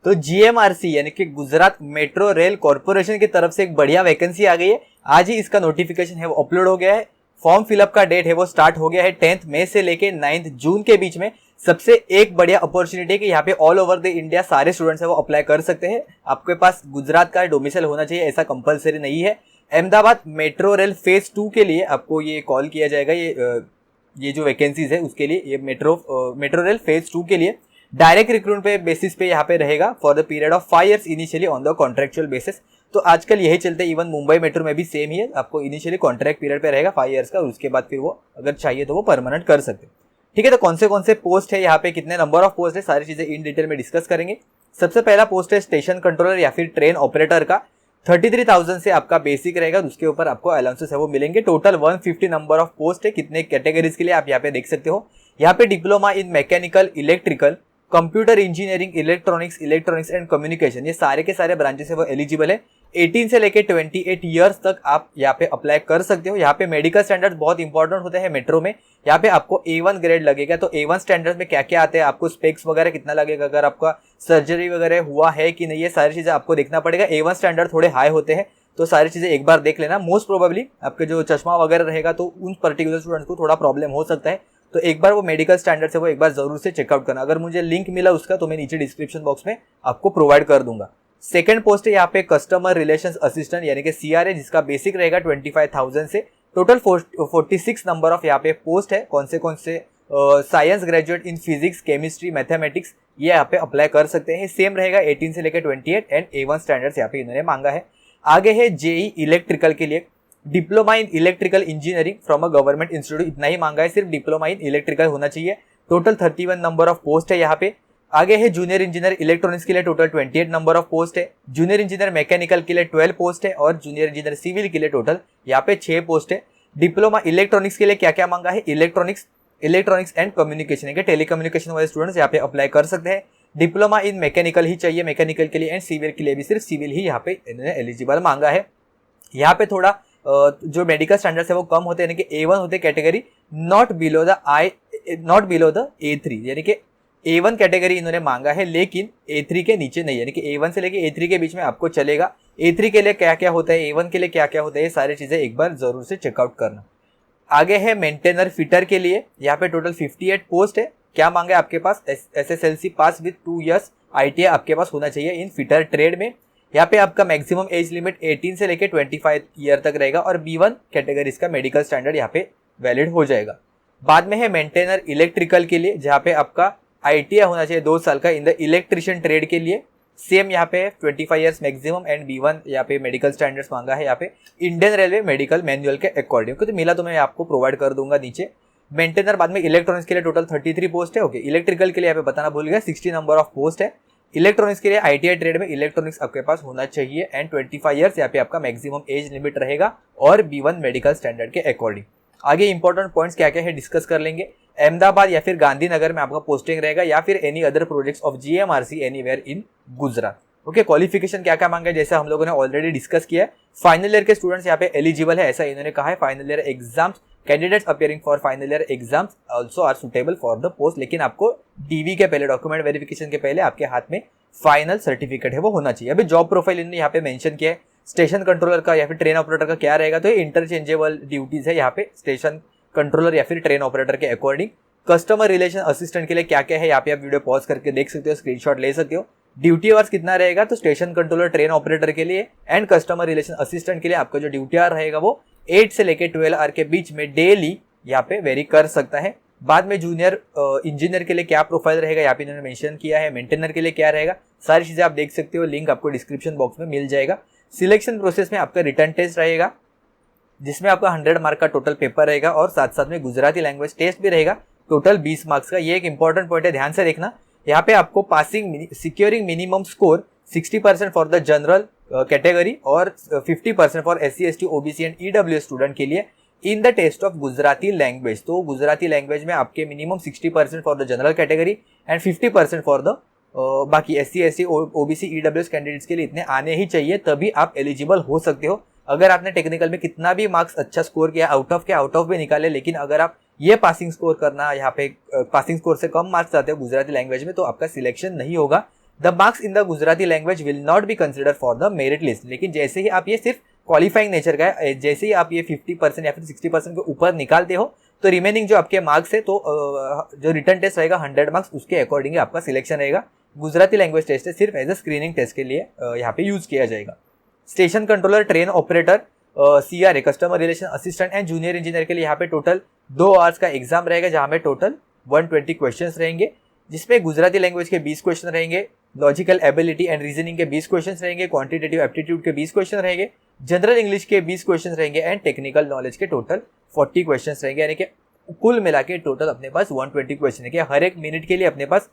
तो जीएमआरसी यानी कि गुजरात मेट्रो रेल कॉर्पोरेशन की तरफ से एक बढ़िया वैकेंसी आ गई है। आज ही इसका नोटिफिकेशन है वो अपलोड हो गया है। फॉर्म फिलअप का डेट है वो स्टार्ट हो गया है 10 मई से लेके 9 जून के बीच में। सबसे एक बढ़िया अपॉर्चुनिटी है कि यहाँ पे ऑल ओवर द इंडिया सारे स्टूडेंट्स है वो अप्लाई कर सकते हैं। आपके पास गुजरात का डोमिसाइल होना चाहिए, ऐसा कंपलसरी नहीं है। अहमदाबाद मेट्रो रेल फेज 2 के लिए आपको ये कॉल किया जाएगा। ये जो वैकेंसीज है उसके लिए, ये मेट्रो रेल फेज 2 के लिए डायरेक्ट रिक्रूटमेंट पे बेसिस पे यहाँ पे रहेगा for the period of 5 years initially on the contractual basis. तो आजकल यही चलते हैं, इवन मुंबई मेट्रो में भी सेम ही है, आपको इनिशियली कॉन्ट्रैक्ट पीरियड पे रहेगा 5 years का, और उसके बाद फिर वो अगर चाहिए तो वो परमानेंट कर सकते हैं। ठीक है, तो कौन से पोस्ट है यहाँ पे, कितने नंबर ऑफ पोस्ट है, सारी चीजें इन डिटेल में डिस्कस करेंगे। सबसे पहला पोस्ट है स्टेशन कंट्रोलर या फिर ट्रेन ऑपरेटर का। 33,000 से आपका बेसिक रहेगा, उसके ऊपर आपको अलाउंसेस है वो मिलेंगे। टोटल 150 नंबर ऑफ पोस्ट है। कितने कैटेगरीज के लिए आप यहाँ पे देख सकते हो। यहाँ पे diploma in mechanical, electrical, computer engineering, electronics and communication, ये सारे के सारे ब्रांचेस है वो एलिजिबल है। 18 से लेके 28 ईयर्स तक आप यहाँ पे अप्लाई कर सकते हो। यहाँ पे मेडिकल स्टैंडर्ड बहुत इंपॉर्टेंट होते हैं मेट्रो में। यहाँ पे आपको A1 ग्रेड लगेगा। तो A1 स्टैंडर्ड में क्या क्या आते हैं, आपको स्पेक्स वगैरह कितना लगेगा, अगर आपका सर्जरी वगैरह हुआ है कि नहीं, ये सारी चीजें आपको देखना पड़ेगा। A1 स्टैंडर्ड थोड़े हाई होते हैं, तो सारी चीजें एक बार देख लेना। मोस्ट प्रोबेबली आपके जो चश्मा वगैरह रहेगा तो उन पर्टिकुलर स्टूडेंट्स को थोड़ा प्रॉब्लम हो सकता है, तो एक बार वो मेडिकल स्टैंडर्ड से वो एक बार जरूर से चेकआउट करना। अगर मुझे लिंक मिला उसका तो मैं नीचे डिस्क्रिप्शन बॉक्स में आपको प्रोवाइड कर दूंगा। सेकंड पोस्ट है यहाँ पे कस्टमर रिलेशंस असिस्टेंट यानी कि CRA, जिसका बेसिक रहेगा 25,000 से। टोटल 46 नंबर ऑफ यहाँ पे पोस्ट है। कौन से science graduate in physics, chemistry, mathematics, ये यहाँ पे अप्लाई कर सकते हैं। सेम रहेगा 18 से लेकर 28 एंड A1 स्टैंडर्ड्स यहाँ पे इन्होंने मांगा है। आगे है JEE इलेक्ट्रिकल के लिए diploma in electrical engineering from a government institute, इतना ही मांगा है, सिर्फ डिप्लोमा इन इलेक्ट्रिकल होना चाहिए। टोटल 31 नंबर ऑफ पोस्ट है यहाँ पे। आगे है जूनियर इंजीनियर इलेक्ट्रॉनिक्स के लिए टोटल 28 नंबर ऑफ पोस्ट है। जूनियर इंजीनियर मैकेनिकल के लिए 12 पोस्ट है और जूनियर इंजीनियर सिविल के लिए टोटल यहाँ पे 6 पोस्ट है। डिप्लोमा इलेक्ट्रॉनिक्स के लिए क्या क्या मांगा है, इलेक्ट्रॉनिक्स एंड कम्युनिकेशन के टेलीकम्युनिकेशन वाले स्टूडेंट्स यहाँ पे अप्लाई कर सकते हैं। डिप्लोमा इन मैकेनिकल ही चाहिए, मैकेनिकल के लिए, एंड सिविल के लिए भी सिर्फ सिविल ही यहाँ पे इन्होंने एलिजिबल मांगा है। यहाँ पे थोड़ा जो मेडिकल स्टैंडर्ड्स है वो कम होते हैं, यानी कि A1 होते category, not below the A3, यानी कि A1 कैटेगरी इन्होंने मांगा है लेकिन A3 के नीचे नहीं, यानी कि A1 से लेके A3 के बीच में आपको चलेगा। A3 के लिए क्या क्या होता है, A1 के लिए क्या क्या होता है, ये सारी चीजें एक बार जरूर से चेकआउट करना। आगे है मेंटेनर फिटर के लिए, यहाँ पे टोटल 58 पोस्ट है। क्या मांगा है आपके पास, SSLC pass with 2 years ITI आपके पास होना चाहिए इन फिटर ट्रेड में। यहाँ पे आपका मैक्सिमम एज लिमिट 18 से लेके 25 ईयर तक रहेगा और B1 कैटेगरीज का मेडिकल स्टैंडर्ड यहाँ पे वैलिड हो जाएगा। बाद में है मेंटेनर इलेक्ट्रिकल के लिए, जहाँ पे आपका ITI होना चाहिए 2 साल का इन द इलेक्ट्रिशियन ट्रेड के लिए। सेम यहाँ पे 25 ईयर्स मैक्सिमम एंड B1 यहाँ पे मेडिकल स्टैंडर्ड्स मांगा है। यहाँ पे इंडियन रेलवे मेडिकल मैनुअल के अकॉर्डिंग, तो मिला तो मैं आपको प्रोवाइड कर दूंगा नीचे। मेंटेनर बाद में इलेक्ट्रॉनिक्स के लिए टोटल 33 पोस्ट है। ओके, इलेक्ट्रिकल के लिए यहाँ पे बताना भूल गया 60 नंबर ऑफ पोस्ट है। इलेक्ट्रॉनिक्स के लिए ITI ट्रेड में इलेक्ट्रॉनिक्स आपके पास होना चाहिए एंड 25 ईयर्स यहाँ पे आपका मैक्सिमम एज लिमिट रहेगा और B1 मेडिकल स्टैंडर्ड के अकॉर्डिंग। आगे इंपॉर्टेंट पॉइंट्स क्या क्या है डिस्कस कर लेंगे। अहमदाबाद या फिर गांधीनगर में आपका पोस्टिंग रहेगा या फिर any other projects of GMRC anywhere in Gujarat. Okay, qualification क्या क्या मांगा है जैसे हम लोगों ने ऑलरेडी डिस्कस किया है। फाइनल ईयर के स्टूडेंट्स यहाँ पे एलिजिबल है, ऐसा इन्होंने कहा है। Final year exams, candidates appearing for final year exams also are suitable for the post, लेकिन आपको DV के पहले, डॉक्यूमेंट वेरिफिकेशन के पहले आपके हाथ में फाइनल सर्टिफिकेट है वो होना चाहिए। अभी जॉब प्रोफाइल इन्होंने यहाँ पे मेंशन किया है। स्टेशन कंट्रोलर का या फिर ट्रेन ऑपरेटर का क्या रहेगा, तो ये इंटरचेंजेबल ड्यूटीज है यहाँ पे स्टेशन कंट्रोलर या फिर ट्रेन ऑपरेटर के अकॉर्डिंग। कस्टमर रिलेशन असिस्टेंट के लिए क्या क्या है यहाँ पे आप वीडियो पॉज करके देख सकते हो, स्क्रीनशॉट ले सकते हो। ड्यूटी आवर्स कितना रहेगा, तो स्टेशन कंट्रोलर, ट्रेन ऑपरेटर के लिए एंड कस्टमर रिलेशन असिस्टेंट के लिए आपका जो ड्यूटी आवर रहेगा वो 8 से लेके 12 आवर के बीच में डेली यहाँ पे वेरी कर सकता है। बाद में जूनियर इंजीनियर के लिए क्या प्रोफाइल रहेगा यहाँ पे इन्होंने मेंशन किया है। मेंटेनर के लिए क्या रहेगा, सारी चीजें आप देख सकते हो, लिंक आपको डिस्क्रिप्शन बॉक्स में मिल जाएगा। सिलेक्शन प्रोसेस में आपका रिटर्न टेस्ट रहेगा जिसमें आपका 100 मार्क का टोटल पेपर रहेगा और साथ साथ में गुजराती लैंग्वेज टेस्ट भी रहेगा, टोटल 20 मार्क्स का। ये एक इंपॉर्टेंट पॉइंट है, ध्यान से देखना। यहाँ पे आपको passing securing minimum score 60% for the general category और 50% for SC ST OBC and EWS student के लिए in the test of Gujarati language. तो गुजराती लैंग्वेज में आपके minimum 60% for the general category and 50% for the बाकी SC ST OBC EWS candidates के लिए इतने आने ही चाहिए, तभी आप एलिजिबल हो सकते हो। अगर आपने टेक्निकल में कितना भी मार्क्स अच्छा स्कोर किया, आउट ऑफ भी निकाले, लेकिन अगर आप ये पासिंग स्कोर करना, यहाँ पे पासिंग स्कोर से कम मार्क्स आते हैं गुजराती लैंग्वेज में, तो आपका सिलेक्शन नहीं होगा। The marks in the Gujarati language will not be consider for the merit list. लेकिन जैसे ही आप ये सिर्फ क्वालिफाइंग नेचर का है, जैसे ही आप ये 50% या फिर 60% के ऊपर निकालते हो तो रिमेनिंग जो आपके मार्क्स है, तो जो रिटर्न टेस्ट रहेगा 100 मार्क्स, उसके अकॉर्डिंग आपका सिलेक्शन रहेगा। गुजराती लैंग्वेज टेस्ट है सिर्फ एज अ स्क्रीनिंग टेस्ट के लिए यहाँ पे यूज किया जाएगा। Station controller, train operator, CRA customer relation assistant and junior engineer के लिए यहाँ पे टोटल 2 आवर्स का एग्जाम रहेगा, जहाँ में टोटल 120 क्वेश्चंस रहेंगे, जिसमें गुजराती लैंग्वेज के 20 क्वेश्चन रहेंगे, लॉजिकल एबिलिटी एंड रीजनिंग के 20 क्वेश्चन रहेंगे, क्वांटिटेटिव एप्टीट्यूड के 20 क्वेश्चन रहेंगे, जनरल इंग्लिश के 20 क्वेश्चन रहेंगे एंड टेक्निकल नॉलेज के टोटल 40 क्वेश्चन रहेंगे। यानी कि कुल मिला के टोटल अपने पास 120 क्वेश्चन है कि हर एक मिनट के लिए अपने पास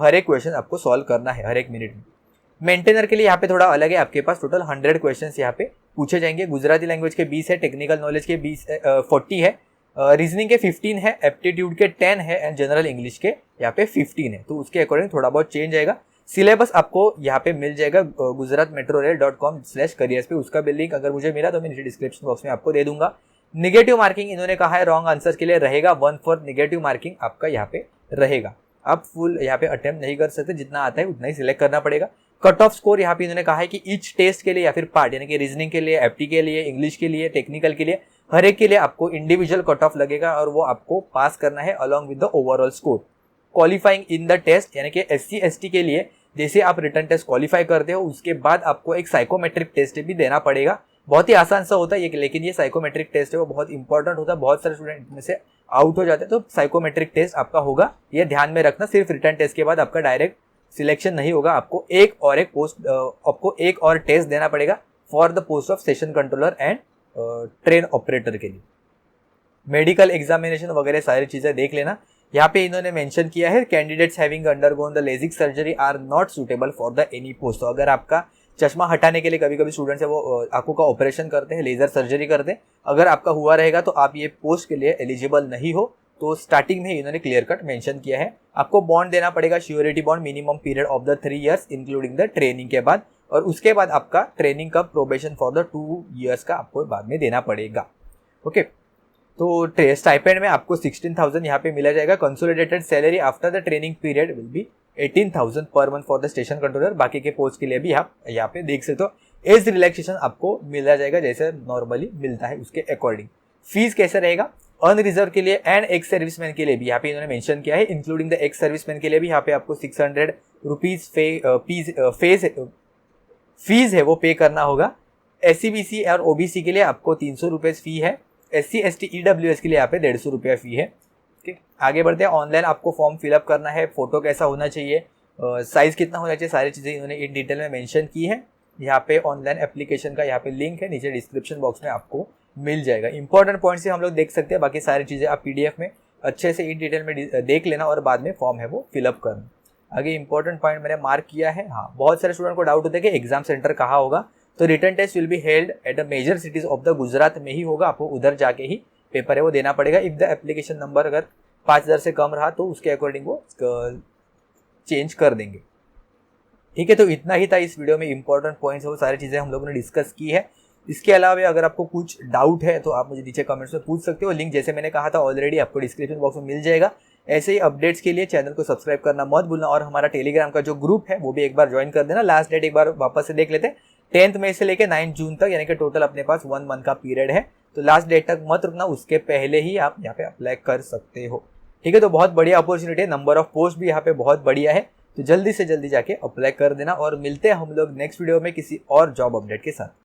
हर एक क्वेश्चन आपको सॉल्व करना है हर एक मिनट में। मेंटेनर के लिए यहाँ पे थोड़ा अलग है, आपके पास टोटल 100 क्वेश्चन यहाँ पे पूछे जाएंगे। गुजराती लैंग्वेज के 20 है, टेक्निकल नॉलेज के 40 है, रीजनिंग के 15 है, एप्टीट्यूड के 10 है एंड जनरल इंग्लिश के यहाँ पे 15 है। तो उसके अकॉर्डिंग थोड़ा बहुत चेंज आएगा। सिलेबस आपको यहाँ पे मिल जाएगा gujaratmetrorail.com/careers पे। उसका भी लिंक अगर मुझे मिला तो मैं नीचे डिस्क्रिप्शन बॉक्स में आपको दे दूंगा। निगेटिव मार्किंग इन्होंने कहा है रॉन्ग आंसर के लिए रहेगा 1/4 निगेटिव मार्किंग आपका यहाँ पे रहेगा। आप फुल यहाँ पे अटेम्प्ट नहीं कर सकते, जितना आता है उतना ही सिलेक्ट करना पड़ेगा। कट ऑफ स्कोर यहाँ पे इन्होंने कहा है कि ईच टेस्ट के लिए या फिर पार्ट, यानी कि रीजनिंग के लिए, एप्टी के लिए, इंग्लिश के लिए, टेक्निकल के लिए, हर एक के लिए आपको इंडिविजुअल कट ऑफ लगेगा और वो आपको पास करना है along with the overall score. Qualifying in the test, यानी कि SC ST के लिए जैसे आप रिटर्न टेस्ट क्वालिफाई करते हो उसके बाद आपको एक साइकोमेट्रिक टेस्ट भी देना पड़ेगा। बहुत ही आसान सा होता है ये, लेकिन ये साइकोमेट्रिक टेस्ट है वो बहुत इंपॉर्टेंट होता है। बहुत सारे स्टूडेंट में से आउट हो जाते हैं, तो साइकोमेट्रिक टेस्ट आपका होगा, ये ध्यान में रखना। सिर्फ रिटर्न टेस्ट के बाद आपका डायरेक्ट सिलेक्शन नहीं होगा, आपको एक और टेस्ट देना पड़ेगा for the post of station controller and train operator के लिए। मेडिकल एग्जामिनेशन वगैरह सारी चीजें देख लेना। यहाँ पे इन्होंने मेंशन किया है candidates having undergone the LASIK surgery are not suitable for the any post. तो अगर आपका चश्मा हटाने के लिए कभी कभी स्टूडेंट्स है वो आंखों का ऑपरेशन करते हैं, लेजर सर्जरी करते हैं, अगर आपका हुआ रहेगा तो आप ये पोस्ट के लिए एलिजिबल नहीं हो। तो स्टार्टिंग में इन्होंने क्लियर कट मेंशन किया है। आपको बॉन्ड देना पड़ेगा, surety bond, minimum period of the 3 years including the training के बाद, और उसके बाद आपका ट्रेनिंग का प्रोबेशन फॉर द 2 years का आपको बाद में देना पड़ेगा। ओके, तो स्टाइपेंड में आपको 16,000 यहाँ पे मिला जाएगा। Consolidated salary after the training period will be 18,000 per month for the station controller. बाकी के पोस्ट के लिए भी आप यहाँ पे देख सकते हो। एज रिलैक्सेशन आपको मिला जाएगा जैसे नॉर्मली मिलता है उसके अकॉर्डिंग। फीस कैसे रहेगा? अनरिजर्व के लिए एंड एक्स सर्विसमैन के लिए भी यहाँ पे इन्होंने मेंशन किया है, इंक्लूडिंग द एक्स सर्विसमैन के लिए भी यहाँ पे आपको 600 रुपीज फीस है वो पे करना होगा। SC BC और OBC के लिए आपको 300 रुपये फी है। SC ST EWS के लिए यहाँ पे 150 रुपया फी है। आगे बढ़ते हैं। ऑनलाइन आपको फॉर्म फिलअप करना है, फोटो कैसा होना चाहिए, साइज कितना होना चाहिए, सारी चीज़ें इन्होंने इन डिटेल में मेंशन की है। यहाँ पे ऑनलाइन एप्लीकेशन का यहाँ पे लिंक है, नीचे डिस्क्रिप्शन बॉक्स में आपको मिल जाएगा। इंपॉर्टेंट पॉइंट से हम लोग देख सकते हैं, बाकी सारी चीज़ें आप PDF में अच्छे से इन डिटेल में देख लेना और बाद में फॉर्म है वो फिलअप करना। आगे इंपॉर्टेंट पॉइंट मैंने मार्क किया है। हाँ, बहुत सारे स्टूडेंट को डाउट होता है कि एग्जाम सेंटर कहाँ होगा, तो written test will be held at the major cities of the Gujarat में ही होगा। आपको उधर जाके ही पेपर है वो देना पड़ेगा। इफ द एप्लीकेशन नंबर अगर 5000 से कम रहा तो उसके अकॉर्डिंग वो चेंज कर देंगे। ठीक है, तो इतना ही था इस वीडियो में। इंपॉर्टेंट पॉइंट्स है वो सारी चीज़ें हम लोगों ने डिस्कस की है। इसके अलावा अगर आपको कुछ डाउट है तो आप मुझे नीचे कमेंट्स में पूछ सकते हो। लिंक जैसे मैंने कहा था ऑलरेडी आपको डिस्क्रिप्शन बॉक्स में मिल जाएगा। ऐसे ही अपडेट्स के लिए चैनल को सब्सक्राइब करना मत भूलना, और हमारा टेलीग्राम का जो ग्रुप है वो भी एक बार ज्वाइन कर देना। लास्ट डेट एक बार वापस से देख लेते हैं, 10 मई से लेकर 9 जून तक, यानी कि टोटल अपने पास 1 मंथ का पीरियड है। तो लास्ट डेट तक मत रुकना, उसके पहले ही आप यहाँ पे अप्लाई कर सकते हो। ठीक है, तो बहुत बढ़िया अपॉर्चुनिटी है। नंबर ऑफ पोस्ट भी यहाँ पे बहुत बढ़िया है, तो जल्दी से जल्दी जाके अप्लाई कर देना। और मिलते हैं हम लोग नेक्स्ट वीडियो में किसी और जॉब अपडेट के साथ।